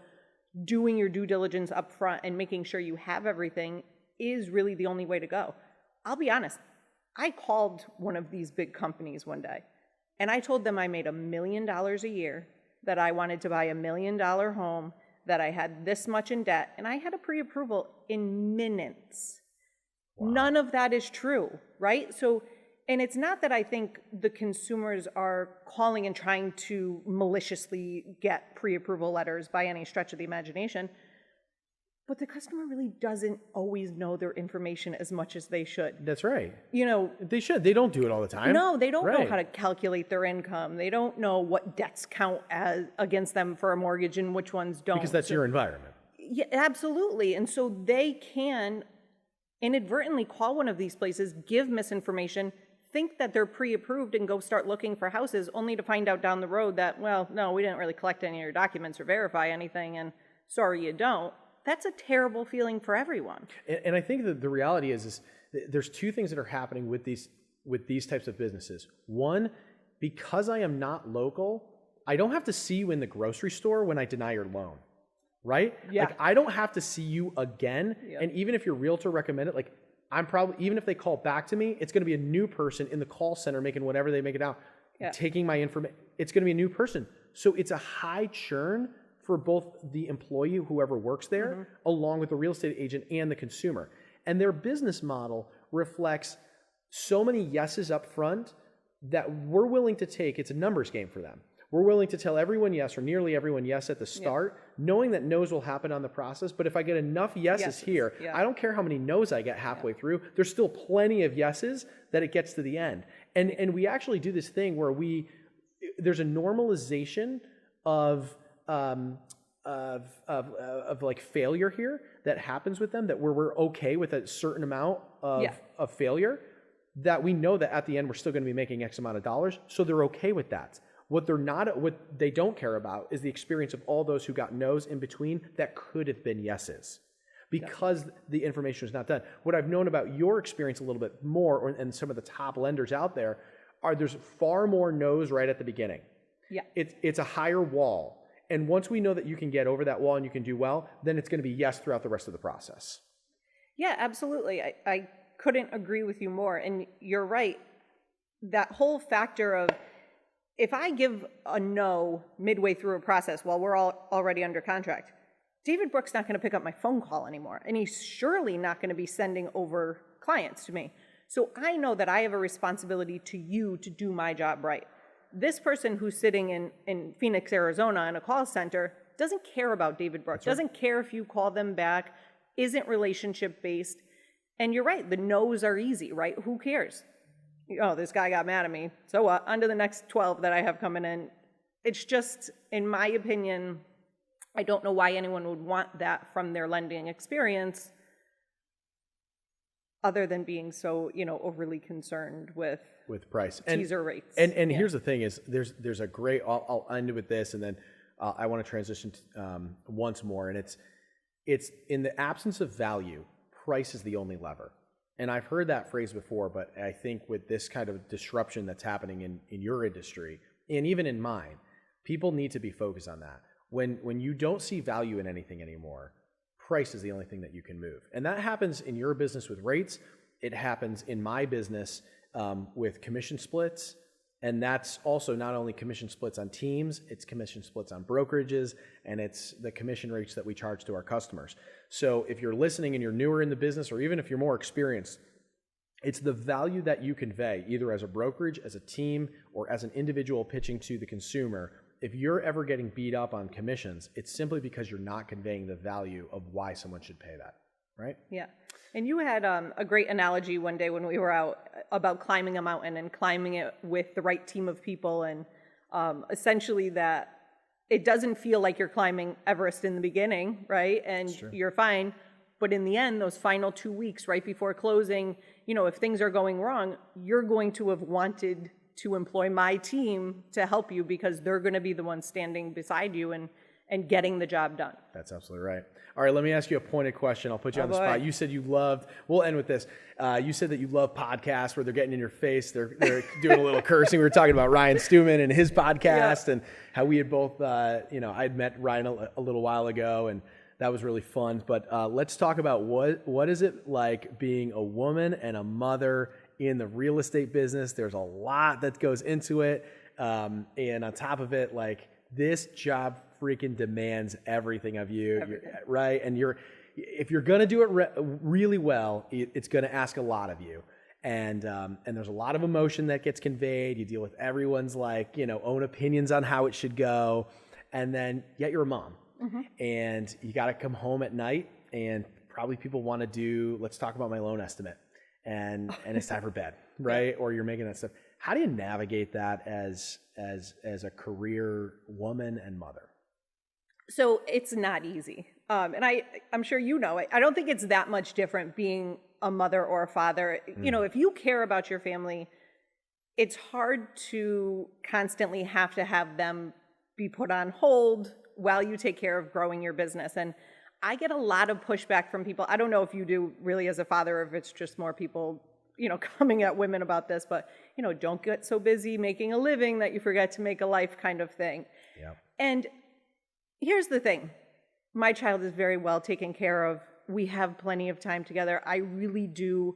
doing your due diligence up front and making sure you have everything is really the only way to go. I'll be honest. I called one of these big companies one day, and I told them I made $1 million a year, that I wanted to buy $1 million home, that I had this much in debt, and I had a pre-approval in minutes. Wow. None of that is true, right? So, and it's not that I think the consumers are calling and trying to maliciously get pre-approval letters by any stretch of the imagination, but the customer really doesn't always know their information as much as they should. That's right. They should. They don't do it all the time. No, they don't know how to calculate their income. They don't know what debts count as against them for a mortgage and which ones don't. Because that's your environment. Yeah, absolutely. And so they can inadvertently call one of these places, give misinformation, think that they're pre-approved and go start looking for houses, only to find out down the road that, well, no, we didn't really collect any of your documents or verify anything, and sorry you don't. That's a terrible feeling for everyone. And I think that the reality is there's two things that are happening with these types of businesses. One, because I am not local, I don't have to see you in the grocery store when I deny your loan, right? Yeah. Like I don't have to see you again. Yep. And even if your realtor recommended, like even if they call back to me, it's going to be a new person in the call center making whatever they make it out, taking my information. It's going to be a new person. So it's a high churn for both the employee, whoever works there, along with the real estate agent and the consumer. And their business model reflects so many yeses up front that we're willing to take. It's a numbers game for them. We're willing to tell everyone yes, or nearly everyone yes at the start, knowing that no's will happen on the process. But if I get enough yeses here, I don't care how many no's I get halfway through, there's still plenty of yeses that it gets to the end. And we actually do this thing where there's a normalization of like failure here that happens with them, that we're okay with a certain amount of failure, that we know that at the end we're still going to be making X amount of dollars, so they're okay with that. What they don't care about is the experience of all those who got no's in between that could have been yeses, because the information is not done. What I've known about your experience a little bit more, and some of the top lenders out there, there's far more no's right at the beginning. Yeah, it's a higher wall, and once we know that you can get over that wall and you can do well, then it's going to be yes throughout the rest of the process. Yeah, absolutely. I couldn't agree with you more, and you're right. That whole factor of, if I give a no midway through a process while we're all already under contract, David Brooke's not going to pick up my phone call anymore, and he's surely not going to be sending over clients to me. So I know that I have a responsibility to you to do my job right. This person who's sitting in Phoenix, Arizona in a call center doesn't care about David Brooke, doesn't care if you call them back, isn't relationship based. And you're right, the no's are easy, right? Who cares? Oh, this guy got mad at me. So what? On to the next 12 that I have coming in. It's just, in my opinion, I don't know why anyone would want that from their lending experience, other than being so, overly concerned with price, teaser rates. And here's the thing: is there's a great. I'll end with this, and then I want to transition once more, and it's in the absence of value, price is the only lever. And I've heard that phrase before, but I think with this kind of disruption that's happening in your industry, and even in mine, people need to be focused on that. When you don't see value in anything anymore, price is the only thing that you can move. And that happens in your business with rates. It happens in my business with commission splits. And that's also not only commission splits on teams, it's commission splits on brokerages, and it's the commission rates that we charge to our customers. So if you're listening and you're newer in the business, or even if you're more experienced, it's the value that you convey, either as a brokerage, as a team, or as an individual pitching to the consumer. If you're ever getting beat up on commissions, it's simply because you're not conveying the value of why someone should pay that, right? Yeah. And you had a great analogy one day when we were out about climbing a mountain and climbing it with the right team of people, and essentially that it doesn't feel like you're climbing Everest in the beginning, right? And you're fine. But in the end, those final 2 weeks right before closing, if things are going wrong, you're going to have wanted to employ my team to help you, because they're going to be the ones standing beside you and getting the job done. That's absolutely right. All right, let me ask you a pointed question. I'll put you on the spot. You said we'll end with this. You said that you love podcasts where they're getting in your face. They're doing a little cursing. We were talking about Ryan Stewman and his podcast, and how we had both, I had met Ryan a little while ago, and that was really fun. But let's talk about what is it like being a woman and a mother in the real estate business. There's a lot that goes into it. And on top of it, like, this job freaking demands everything of you, right? And if you're going to do it really well, it's going to ask a lot of you. And there's a lot of emotion that gets conveyed. You deal with everyone's own opinions on how it should go. And then yet you're a mom, and you got to come home at night, and probably people want to do, let's talk about my loan estimate. And it's time for bed, right? Or you're making that stuff. How do you navigate that as a career woman and mother? So it's not easy. And I'm sure I don't think it's that much different being a mother or a father. If you care about your family, it's hard to constantly have to have them be put on hold while you take care of growing your business. And I get a lot of pushback from people. I don't know if you do really as a father, or if it's just more people, coming at women about this, but, don't get so busy making a living that you forget to make a life kind of thing. Yeah. And here's the thing. My child is very well taken care of. We have plenty of time together. I really do,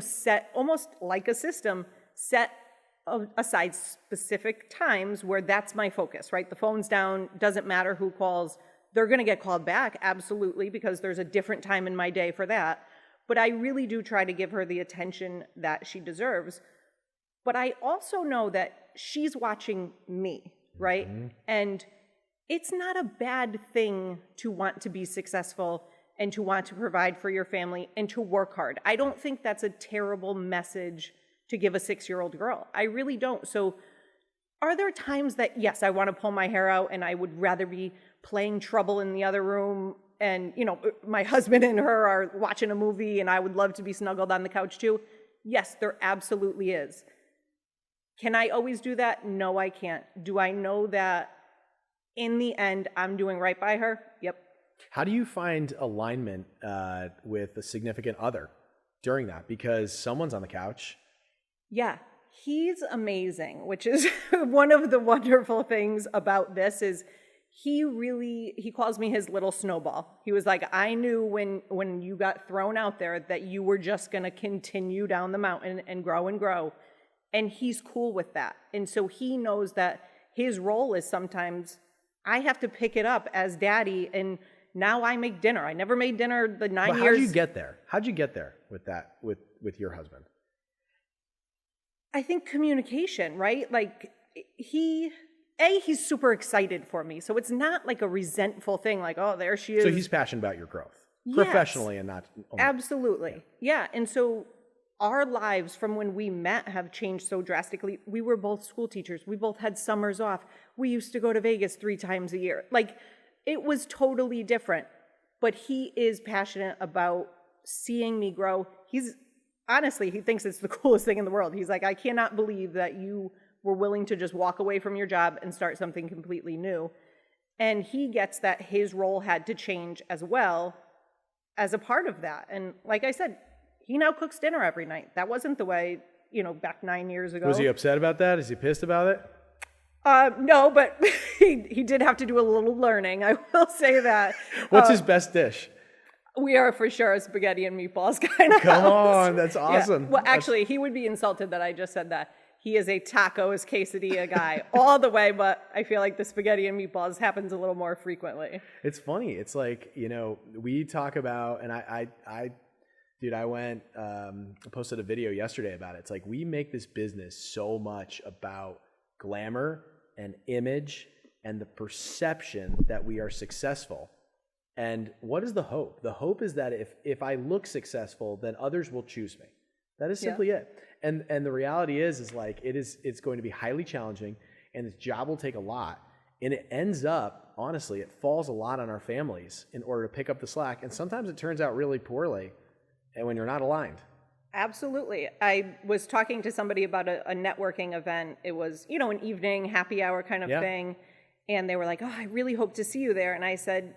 set, almost like a system, set aside specific times where that's my focus, right? The phone's down, doesn't matter who calls. They're going to get called back, absolutely, because there's a different time in my day for that. But I really do try to give her the attention that she deserves. But I also know that she's watching me. right? And it's not a bad thing to want to be successful and to want to provide for your family and to work hard. I don't think that's a terrible message to give a 6-year-old girl. I really don't. So are there times that, yes, I want to pull my hair out and I would rather be playing Trouble in the other room and, you know, my husband and her are watching a movie and I would love to be snuggled on the couch too? Yes, there absolutely is. Can I always do that? No, I can't. Do I know that in the end I'm doing right by her? Yep. How do you find alignment with a significant other during that? Because someone's on the couch. Yeah, he's amazing, which is one of the wonderful things about this is he calls me his little snowball. He was like, I knew when you got thrown out there that you were just going to continue down the mountain and grow and grow. And he's cool with that. And so he knows that his role is sometimes I have to pick it up as daddy, and now I make dinner. I never made dinner the 9 years. How'd you get there? How'd you get there with that, with your husband? I think communication, right? Like he's super excited for me. So it's not like a resentful thing like, oh, there she is. So he's passionate about your growth. Yes, professionally and not only. Absolutely. Yeah. And so our lives from when we met have changed so drastically. We were both school teachers. We both had summers off. We used to go to Vegas 3 times a year. Like it was totally different. But he is passionate about seeing me grow. Honestly, he thinks it's the coolest thing in the world. He's like, I cannot believe that you were willing to just walk away from your job and start something completely new. And he gets that his role had to change as well as a part of that. And like I said, he now cooks dinner every night. That wasn't the way, back 9 years ago. Was he upset about that? Is he pissed about it? No, but he did have to do a little learning. I will say that. What's his best dish? We are for sure a spaghetti and meatballs kind of Come house. on, that's awesome. Yeah. Well, actually, he would be insulted that I just said that. He is a tacos, quesadilla guy all the way, but I feel like the spaghetti and meatballs happens a little more frequently. It's funny. It's like, we talk about, and I posted a video yesterday about it. It's like we make this business so much about glamour and image and the perception that we are successful. And what is the hope? The hope is that if I look successful, then others will choose me. That is simply it. And the reality is like it's going to be highly challenging, and this job will take a lot. And it ends up, honestly, it falls a lot on our families in order to pick up the slack. And sometimes it turns out really poorly, and when you're not aligned. Absolutely. I was talking to somebody about a networking event. It was, an evening happy hour kind of thing. And they were like, oh, I really hope to see you there. And I said,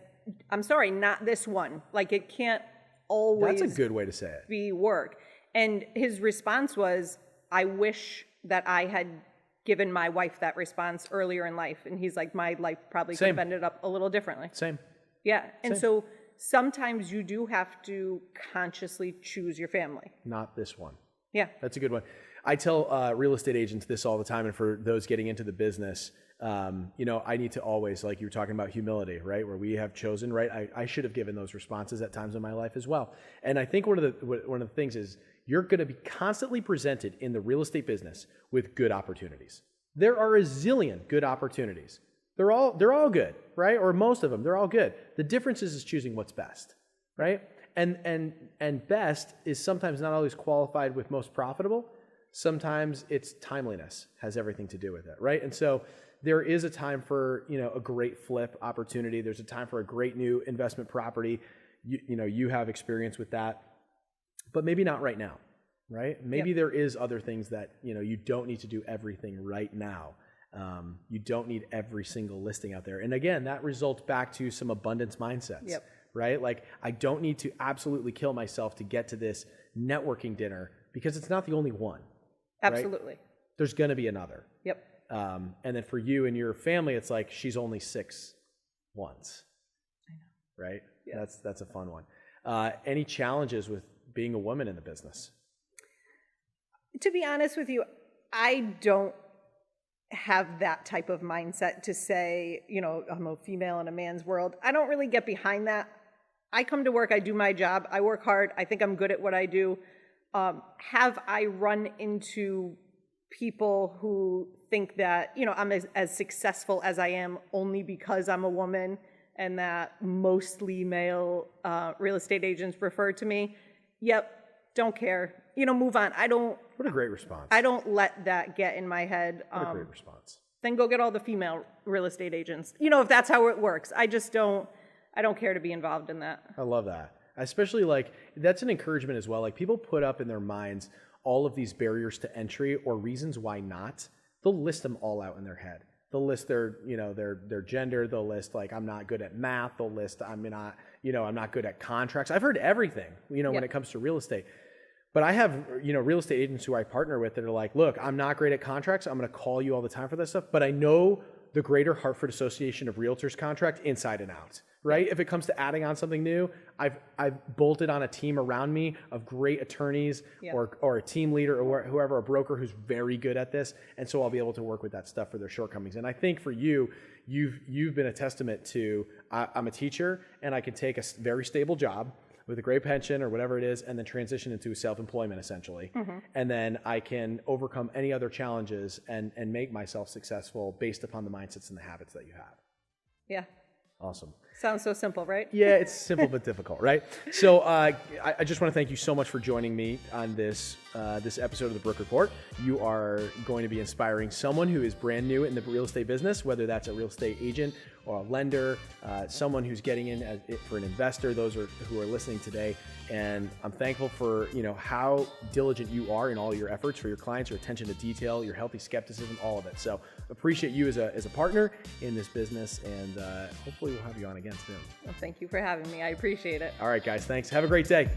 I'm sorry, not this one. Like it can't always That's a good way to say it. Be work. And his response was, I wish that I had given my wife that response earlier in life. And he's like, my life probably could have ended up a little differently. Same. Yeah. And so sometimes you do have to consciously choose your family. Not this one. Yeah. That's a good one. I tell real estate agents this all the time, and for those getting into the business, I need to always, like you were talking about humility, right? Where we have chosen, right? I should have given those responses at times in my life as well. And I think one of the things is you're going to be constantly presented in the real estate business with good opportunities. There are a zillion good opportunities. They're all good, right? Or most of them, they're all good. The difference is choosing what's best, right? And best is sometimes not always qualified with most profitable. Sometimes it's timeliness has everything to do with it, right? And so there is a time for, a great flip opportunity. There's a time for a great new investment property. You have experience with that, but maybe not right now, right? Maybe there is other things that, you don't need to do everything right now. You don't need every single listing out there. And again, that results back to some abundance mindsets, right? Like I don't need to absolutely kill myself to get to this networking dinner because it's not the only one. Absolutely. Right? There's going to be another. Yep. And then for you and your family, it's like she's only 6 once. I know. Right? Yeah. That's a fun one. Any challenges with being a woman in the business? To be honest with you, I don't have that type of mindset to say, I'm a female in a man's world. I don't really get behind that. I come to work, I do my job, I work hard, I think I'm good at what I do. Have I run into people who think that, I'm as successful as I am only because I'm a woman, and that mostly male real estate agents refer to me. Yep, don't care. Move on. What a great response. I don't let that get in my head. What a great response. Then go get all the female real estate agents. If that's how it works. I don't care to be involved in that. I love that. Especially that's an encouragement as well. People put up in their minds all of these barriers to entry or reasons why not. They'll list them all out in their head. They'll list their gender. They'll list I'm not good at math. They'll list I'm not good at contracts. I've heard everything, when it comes to real estate. But I have, real estate agents who I partner with that are like, look, I'm not great at contracts. I'm going to call you all the time for that stuff. But I know the Greater Hartford Association of Realtors contract inside and out, right? If it comes to adding on something new, I've bolted on a team around me of great attorneys or a team leader or whoever, a broker who's very good at this. And so I'll be able to work with that stuff for their shortcomings. And I think for you, you've been a testament to, I'm a teacher and I can take a very stable job with a great pension or whatever it is, and then transition into self-employment essentially. Mm-hmm. And then I can overcome any other challenges and make myself successful based upon the mindsets and the habits that you have. Yeah. Awesome. Sounds so simple, right? Yeah, it's simple but difficult, right? So I just want to thank you so much for joining me on this episode of the Brooke Report. You are going to be inspiring someone who is brand new in the real estate business, whether that's a real estate agent or a lender, someone who's getting in for an investor, who are listening today. And I'm thankful for how diligent you are in all your efforts for your clients, your attention to detail, your healthy skepticism, all of it. So appreciate you as a partner in this business, and hopefully we'll have you on again soon. Well, thank you for having me. I appreciate it. All right, guys. Thanks. Have a great day.